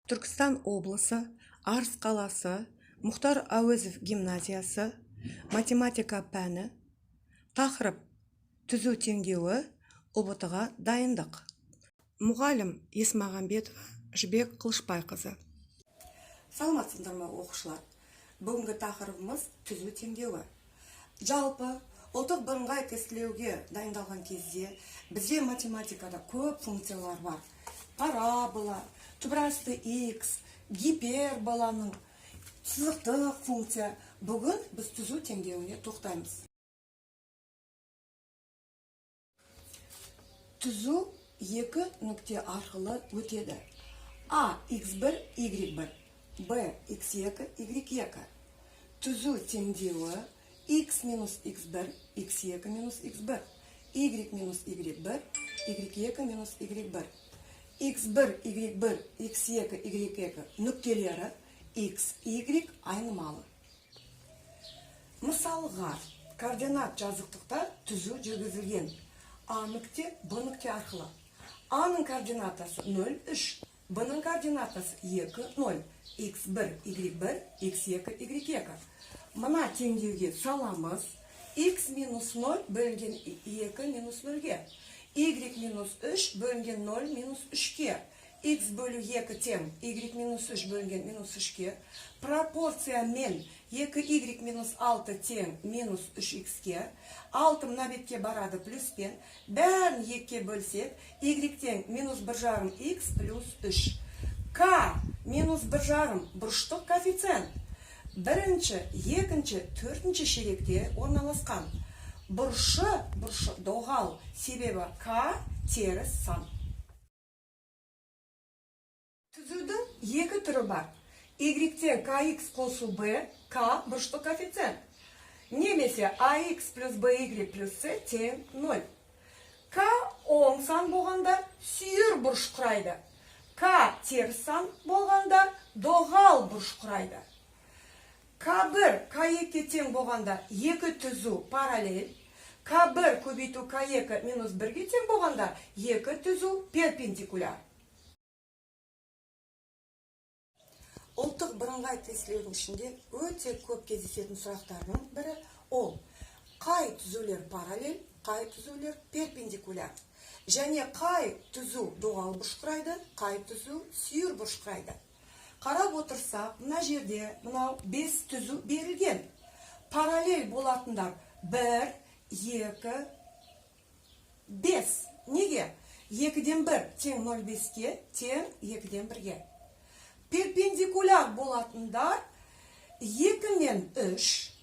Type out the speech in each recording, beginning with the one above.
Түркістан облысы, Арыс қаласы, Мұхтар Әуезов гимназиясы, математика пәні, тақырып түзу теңдеуі, ұбт-ға дайындық. Мұғалім Есмағамбетова Жібек Қылышбайқызы. Саламатсыздар ма оқушылар? Бүгінгі тақырыбымыз түзу теңдеуі. Жалпы ұлттық бірыңғай тестілеуге дайындалған кезде бізде математикада көп функциялар бар. Парабола, түбірасты x, гиперболаның сызықтық функция. Бүгін біз түзу теңдеуіне тоқтаймыз. Түзу екі нүкте арқылы өтеді. А x1, y1, b x2, y2. Түзу теңдеуі x минус x1, x2 минус x1, y минус y1, y2 минус y1. x1, y1, x2, y2 нүктелері x, y айнымалы. Мысалға, координат жазықтықта түзу жүргізілген. А нүкте, Б нүкте арқылы. А-ның координатасы 0, 3, Б-ның координатасы 2, 0, x1, y1, x2, y2. Мына теңдеуге саламыз. X минус 0 бөлінген 2 минус 0-ге. Y минус 3 бөлінген 0 минус 3-ке. X бөлі 2 тең Y минус 3 бөлінген минус 3-ке. Пропорция мен 2Y минус 6 тең минус 3X-ке. 6 мына бетке барады плюспен. Бәрін 2-ке бөлсек, Y тең минус 1,5 X плюс 3. К минус 1,5 бұрыштық коэффициент. Бірінші, екінші, төртінші ширекте орналасқан. Бұрышы доғал, себебі К теріс сан. Түзудің екі түрі бар. Y-тен KX қосу B, К бұрыштық коэффициент. Немесе AX плюс BY плюс C тең 0. К оң сан болғанда сүйір бұрыш құрайды. К теріс сан болғанда доғал бұрыш құрайды. К1, К2 тең болғанда екі түзу параллель. К1 көбейту К2 минус 1-ге тең болғанда екі түзу перпендикуляр. Ұлттық бірыңғай тестілеудің ішінде өте көп кездесетін сұрақтардың бірі ол қай түзулер параллель, қай түзулер перпендикуляр. Және қай түзу доғал бұрыш құрайды, қай түзу сүйір бұрыш құрайды. Қарап отырсақ, мына жерде мынау 5 түзу берілген. Параллель болатындар 1, 2, 5. Неге? 2-ден 1 тең 0,5-ке, тең 2-ден 1-ге. Перпендикуляр болатындар 2 мен 3,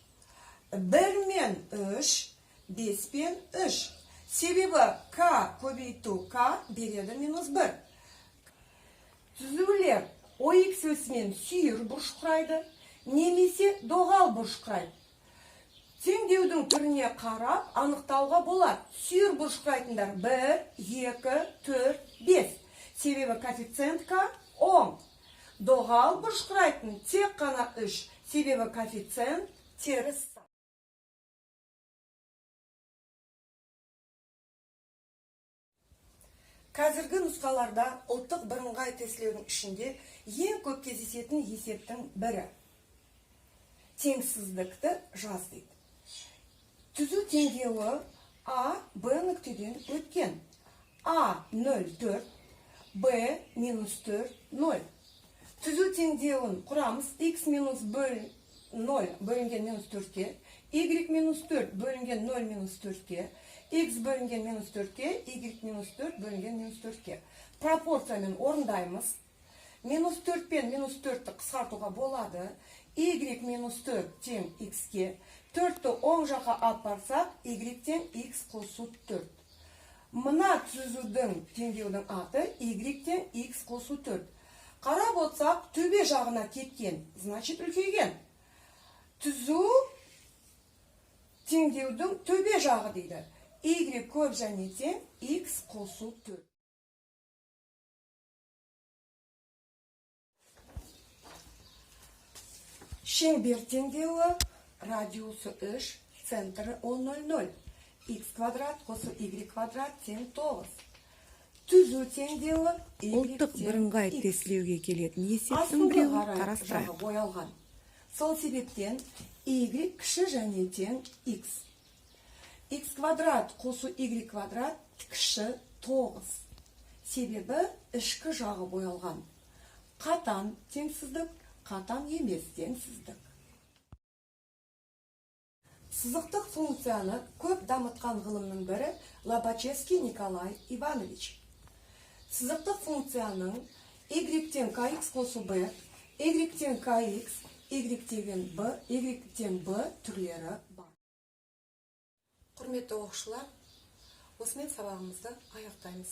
1 мен 3, 5 мен 3. Себебі К көбейту К береді минус 1. Түзулер OX өсімен сүйір бұрыш құрайды, немесе доғал бұрыш құрайды. Теңдеудің түріне қарап анықтауға болады. Сүйір бұрыш құрайтындар 1, 2, 4, 5. Себебі коэффициент К оң. Доғал бұрыш құрайтын тек қана 3. Себебі коэффициент теріс. Қазіргі нұсқаларда ұлттық бірыңғай тестілеудің ішінде ең көп кездесетін есептің бірі. Теңсіздікті жаз дейді. Түзу теңдеуі А, Б нүктеден өткен. А 0, 4, Б минус 4, 0. Түзу теңдеуін құрамыз X минус 0 бөлінген минус 4-ке, Y минус 4 бөлінген 0 минус 4-ке, X бөлінген минус 4-ке, Y минус 4 бөлінген минус 4-ке. Пропорциямен орындаймыз. Минус 4 пен минус 4-ті қысқартуға болады. Y минус 4 тең X-ке. 4-ті оң жаққа алып барсақ, Y тең X қосу 4. Мына түзудің теңдеудің аты Y тең X қосу 4. Қарап отсақ, төбе жағына кеткен, значит үлкейген. Түзу теңдеудің төбе жағы дейді. Y көп және тең X қосу 4. Шеңбер теңдеуі радиусы 3, центрі 10, 0. X квадрат қосу Y квадрат тең 9. түзу теңдеуі Ұлттық бірыңғай X. тестілеуге келетін есептің Астыңғы біреуін қарай жағы қарастырайық. боялған. Сол себептен y кіші және тең x. X квадрат қосу y квадрат кіші 9. Себебі ішкі жағы боялған. Қатан теңсіздік, қатан емес теңсіздік. Сызықтық функцияны көп дамытқан ғылымның бірі Лобачевский Николай Иванович. Сызықтық функцияның y-тен kx қосу b, y-тен kx, y-тен b түрлері бар. Құрметті оқушылар, осымен сабағымызды аяқтаймыз.